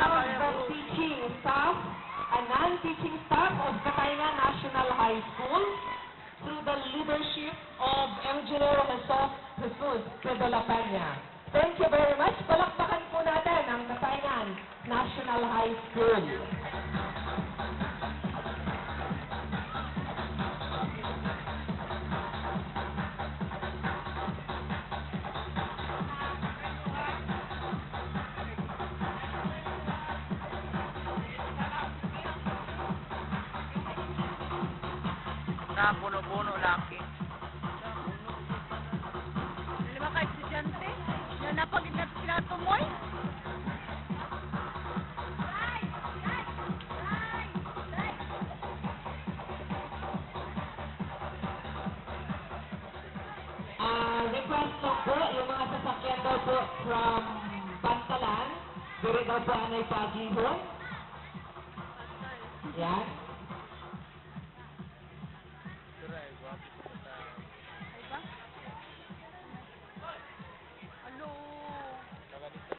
the teaching staff and non-teaching staff of Catayna National High School through the leadership of Engineer Jesus Pedolapanya. Thank you very much. Palakpakan po natin ang Catayna National High School. Puno-puno laki. Lima ka estudyante? Yan na pag pinatumoy? Request lang po, yung mga sasakyan daw po from Bantalan, dire daw po anay pagihon. Yan.